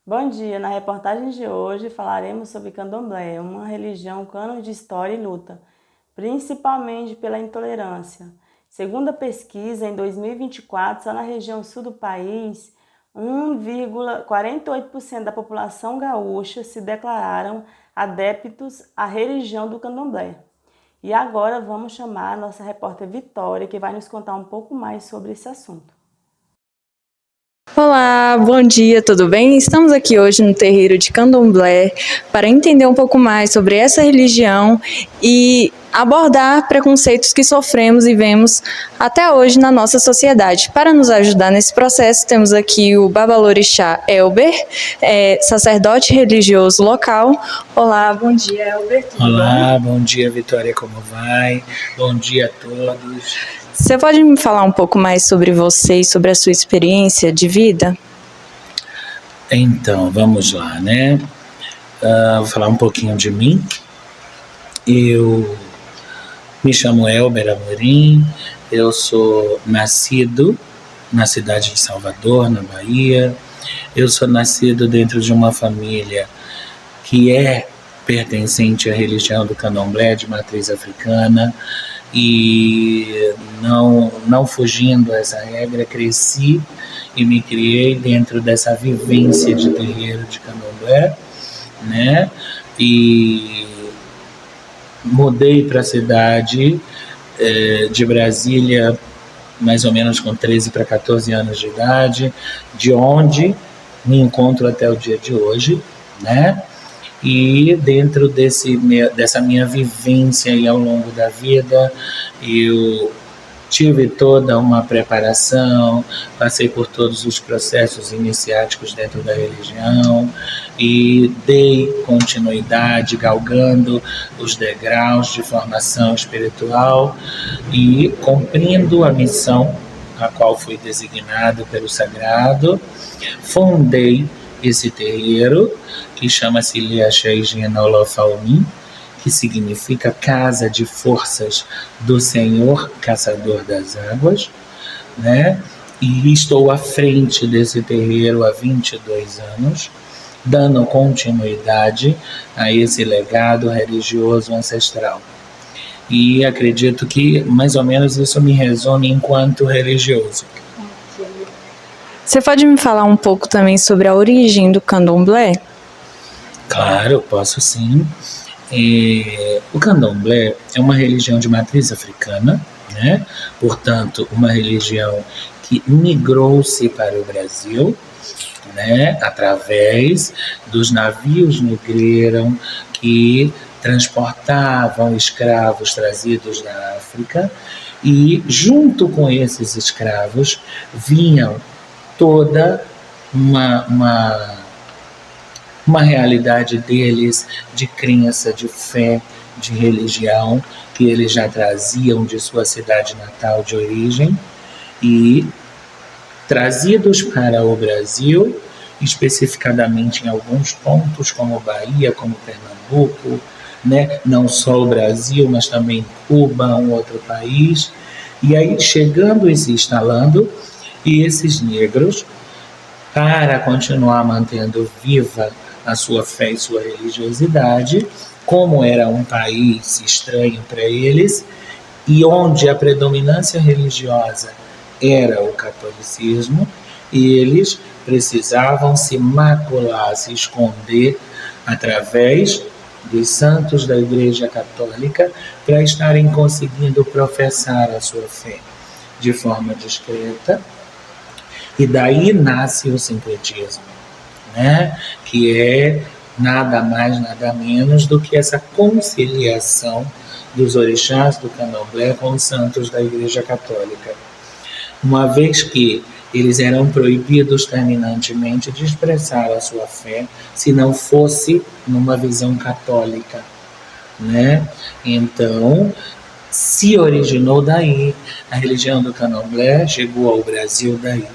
Bom dia! Na reportagem de hoje falaremos sobre Candomblé, uma religião cano de história e luta, principalmente pela intolerância. Segundo a pesquisa, em 2024, só na região sul do país, 1,48% da população gaúcha se declararam adeptos à religião do Candomblé. E agora vamos chamar a nossa repórter Vitória, que vai nos contar um pouco mais sobre esse assunto. Olá, bom dia, tudo bem? Estamos aqui hoje no terreiro de Candomblé para entender um pouco mais sobre essa religião e abordar preconceitos que sofremos e vemos até hoje na nossa sociedade. Para nos ajudar nesse processo, temos aqui o Babalorixá Elber, sacerdote religioso local. Olá, bom dia, Elber. Olá, bom dia, Vitória, como vai? Bom dia a todos. Você pode me falar um pouco mais sobre você e sobre a sua experiência de vida? Então, vamos lá, né? Vou falar um pouquinho de mim. Eu me chamo Elber Amorim, eu sou nascido na cidade de Salvador, na Bahia. Eu sou nascido dentro de uma família que é pertencente à religião do Candomblé, de matriz africana, e não fugindo a essa regra, cresci e me criei dentro dessa vivência de terreiro de Candomblé, né? E mudei para a cidade de Brasília mais ou menos com 13 para 14 anos de idade, de onde me encontro até o dia de hoje, né? E dentro dessa minha vivência e ao longo da vida, eu tive toda uma preparação, passei por todos os processos iniciáticos dentro da religião e dei continuidade, galgando os degraus de formação espiritual e cumprindo a missão a qual fui designado pelo Sagrado. Fundei esse terreiro, que chama-se Liaxé Genolofaumim, que significa Casa de Forças do Senhor Caçador das Águas, né? E estou à frente desse terreiro há 22 anos, dando continuidade a esse legado religioso ancestral. E acredito que mais ou menos isso me resume enquanto religioso. Você pode me falar um pouco também sobre a origem do Candomblé? Claro, posso sim. O Candomblé é uma religião de matriz africana, né? Portanto, uma religião que migrou-se para o Brasil, né? Através dos navios negreiros que transportavam escravos trazidos da África, e junto com esses escravos vinham toda uma realidade deles de crença, de fé, de religião, que eles já traziam de sua cidade natal de origem e trazidos para o Brasil, especificadamente em alguns pontos, como Bahia, como Pernambuco, né? Não só o Brasil, mas também Cuba, um outro país, e aí chegando e se instalando, e esses negros, para continuar mantendo viva a sua fé e sua religiosidade, como era um país estranho para eles, e onde a predominância religiosa era o catolicismo, eles precisavam se macular, se esconder através dos santos da Igreja Católica para estarem conseguindo professar a sua fé de forma discreta. E daí nasce o sincretismo, né? Que é nada mais, nada menos do que essa conciliação dos orixás do Candomblé com os santos da Igreja Católica. Uma vez que eles eram proibidos terminantemente de expressar a sua fé se não fosse numa visão católica, né? Então, se originou daí, a religião do Candomblé chegou ao Brasil daí.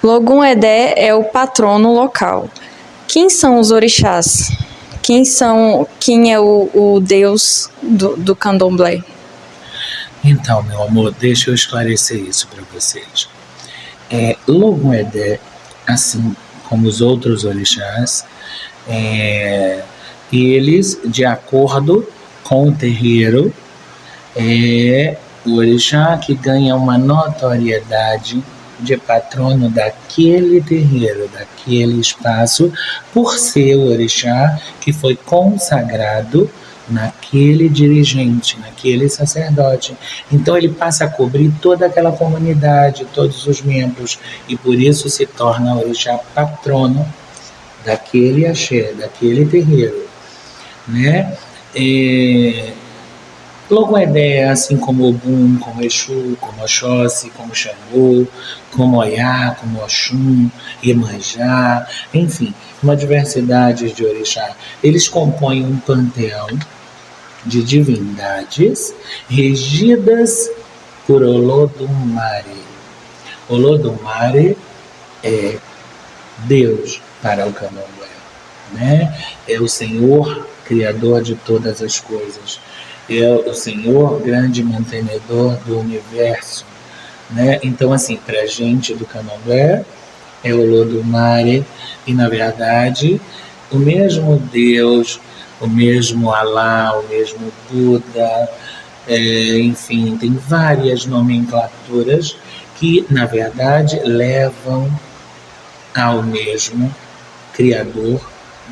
Logum Edé é o patrono local. Quem são os orixás? Quem é o deus do Candomblé? Então, meu amor, deixa eu esclarecer isso para vocês. Logoedé, assim como os outros orixás, eles, de acordo com o terreiro, o orixá que ganha uma notoriedade de patrono daquele terreiro, daquele espaço, por ser o orixá que foi consagrado naquele dirigente, naquele sacerdote. Então ele passa a cobrir toda aquela comunidade, todos os membros, e por isso se torna orixá patrono daquele axé, daquele terreiro, né? Logoedé, assim como Ogum, como Exu, como Oxóssi, como Xangô, como Oyá, como Oxum, Iemanjá, enfim, uma diversidade de orixá. Eles compõem um panteão de divindades regidas por Olodumare. Olodumare é Deus para o candomblé, né? É o Senhor criador de todas as coisas, é o Senhor grande mantenedor do universo, né? Então, assim, para a gente do candomblé é o Olodumare, e na verdade o mesmo Deus, o mesmo Alá, o mesmo Buda, enfim, tem várias nomenclaturas que na verdade levam ao mesmo Criador,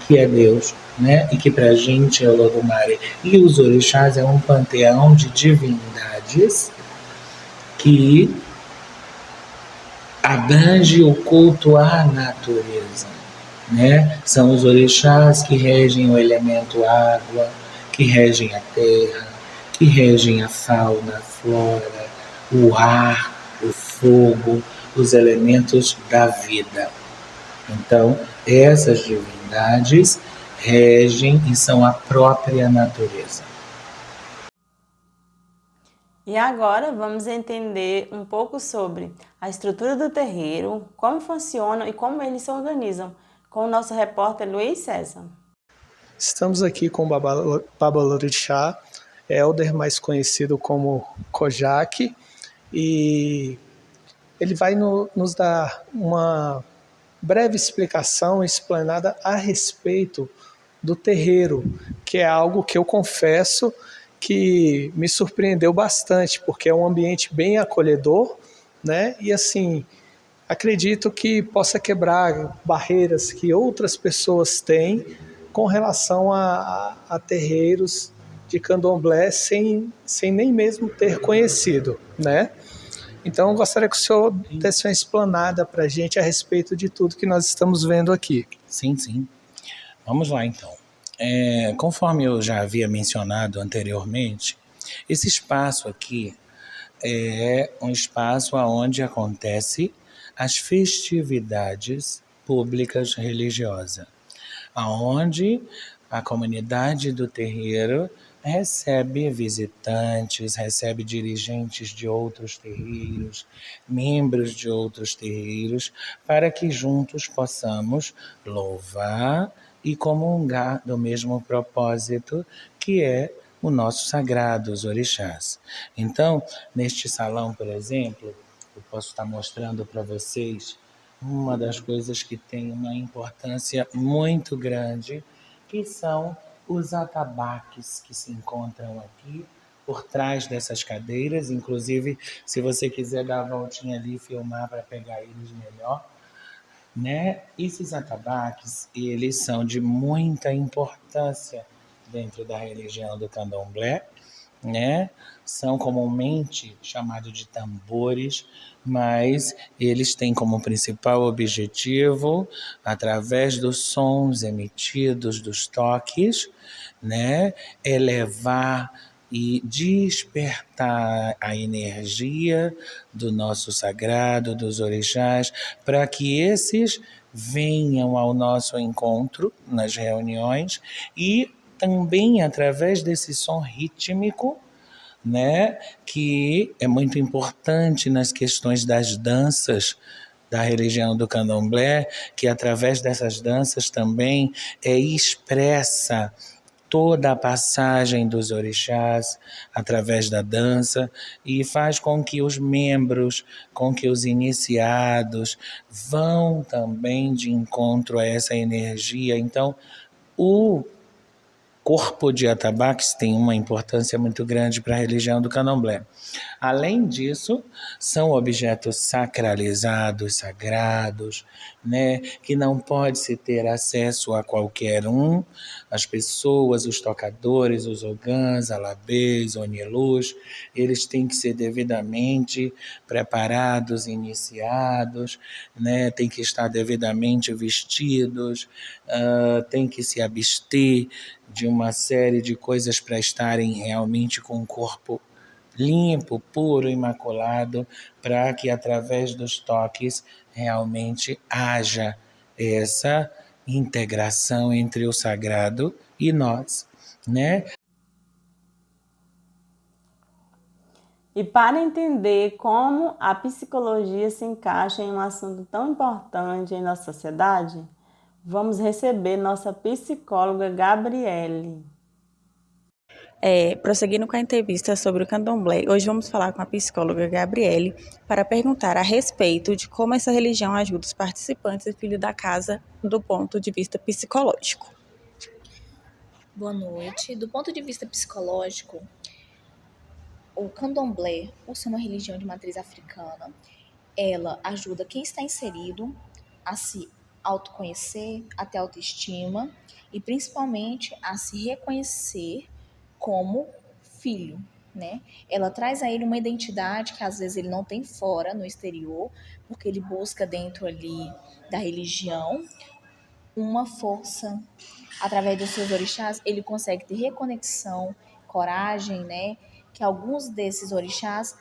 que é Deus, né? E que para a gente é o Olodumare. E os orixás é um panteão de divindades que abrange o culto à natureza, né? São os orixás que regem o elemento água, que regem a terra, que regem a fauna, a flora, o ar, o fogo, os elementos da vida. Então, essas divindades regem e são a própria natureza. E agora vamos entender um pouco sobre a estrutura do terreiro, como funciona e como eles se organizam, com o nosso repórter Luiz César. Estamos aqui com o Babalorixá, Elder, mais conhecido como Kojak, e ele vai nos dar uma breve explicação explanada a respeito do terreiro, que é algo que eu confesso que me surpreendeu bastante, porque é um ambiente bem acolhedor, né? E assim, acredito que possa quebrar barreiras que outras pessoas têm com relação a terreiros de candomblé sem nem mesmo ter conhecido, né? Então, eu gostaria que o senhor desse uma explanada para a gente a respeito de tudo que nós estamos vendo aqui. Sim, sim. Vamos lá, então. Conforme eu já havia mencionado anteriormente, esse espaço aqui é um espaço onde acontece as festividades públicas religiosas, aonde a comunidade do terreiro recebe visitantes, recebe dirigentes de outros terreiros, membros de outros terreiros, para que juntos possamos louvar e comungar do mesmo propósito, que é o nosso sagrado, os orixás. Então, neste salão, por exemplo, eu posso estar mostrando para vocês uma das coisas que tem uma importância muito grande, que são os atabaques que se encontram aqui por trás dessas cadeiras. Inclusive, se você quiser dar a voltinha ali e filmar para pegar eles melhor, né? Esses atabaques, eles são de muita importância dentro da religião do candomblé, né? São comumente chamados de tambores, mas eles têm como principal objetivo, através dos sons emitidos, dos toques, né, elevar e despertar a energia do nosso sagrado, dos orixás, para que esses venham ao nosso encontro nas reuniões e também através desse som rítmico, né, que é muito importante nas questões das danças da religião do candomblé, que através dessas danças também expressa toda a passagem dos orixás através da dança e faz com que os membros, com que os iniciados vão também de encontro a essa energia. Então, o corpo de atabaques tem uma importância muito grande para a religião do candomblé. Além disso, são objetos sacralizados, sagrados, né, que não pode-se ter acesso a qualquer um. As pessoas, os tocadores, os ogãs, alabês, onilus, eles têm que ser devidamente preparados, iniciados, né, têm que estar devidamente vestidos, têm que se abster de uma série de coisas para estarem realmente com o corpo limpo, puro, imaculado, para que através dos toques realmente haja essa integração entre o sagrado e nós, né? E para entender como a psicologia se encaixa em um assunto tão importante em nossa sociedade, vamos receber nossa psicóloga Gabriele. Prosseguindo com a entrevista sobre o candomblé, hoje vamos falar com a psicóloga Gabriele para perguntar a respeito de como essa religião ajuda os participantes e filhos da casa do ponto de vista psicológico. Boa noite. Do ponto de vista psicológico, o candomblé, por ser uma religião de matriz africana, ela ajuda quem está inserido a se autoconhecer, a ter autoestima e principalmente a se reconhecer como filho, né? Ela traz a ele uma identidade que às vezes ele não tem fora, no exterior, porque ele busca dentro ali da religião uma força. Através dos seus orixás, ele consegue ter reconexão, coragem, né? Que alguns desses orixás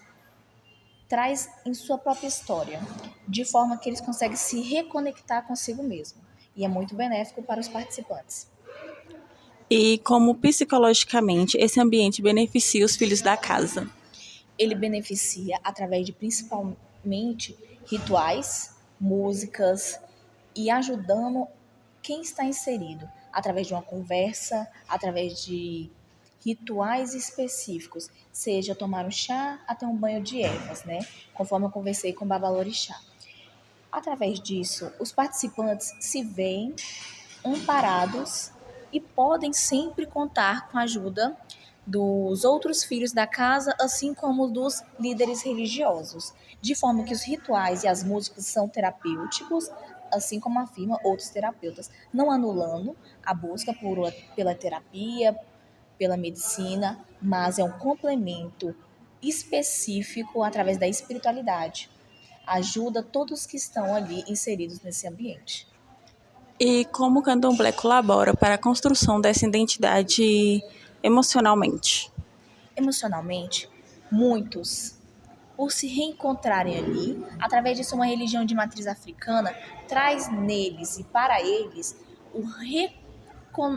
traz em sua própria história, de forma que eles conseguem se reconectar consigo mesmo. E é muito benéfico para os participantes. E como psicologicamente esse ambiente beneficia os filhos da casa? Ele beneficia através de principalmente rituais, músicas e ajudando quem está inserido através de uma conversa, através de rituais específicos, seja tomar um chá até um banho de ervas, né? Conforme eu conversei com o Babalorixá. Através disso, os participantes se veem amparados e podem sempre contar com a ajuda dos outros filhos da casa, assim como dos líderes religiosos, de forma que os rituais e as músicas são terapêuticos, assim como afirmam outros terapeutas, não anulando a busca pela terapia, pela medicina, mas é um complemento específico através da espiritualidade. Ajuda todos que estão ali inseridos nesse ambiente. E como o candomblé colabora para a construção dessa identidade emocionalmente? Emocionalmente, muitos, por se reencontrarem ali, através disso uma religião de matriz africana, traz neles e para eles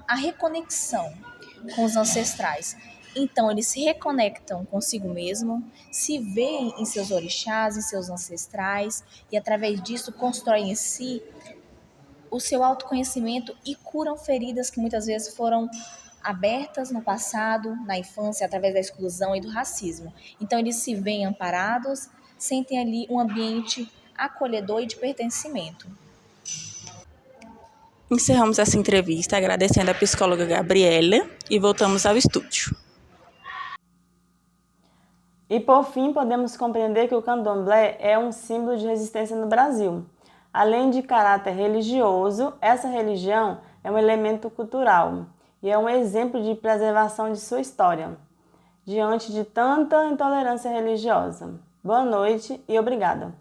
a reconexão com os ancestrais. Então, eles se reconectam consigo mesmo, se veem em seus orixás, em seus ancestrais, e através disso constroem em si o seu autoconhecimento e curam feridas que muitas vezes foram abertas no passado, na infância, através da exclusão e do racismo. Então, eles se veem amparados, sentem ali um ambiente acolhedor e de pertencimento. Encerramos essa entrevista agradecendo a psicóloga Gabriela e voltamos ao estúdio. E por fim, podemos compreender que o candomblé é um símbolo de resistência no Brasil. Além de caráter religioso, essa religião é um elemento cultural e é um exemplo de preservação de sua história, diante de tanta intolerância religiosa. Boa noite e obrigada.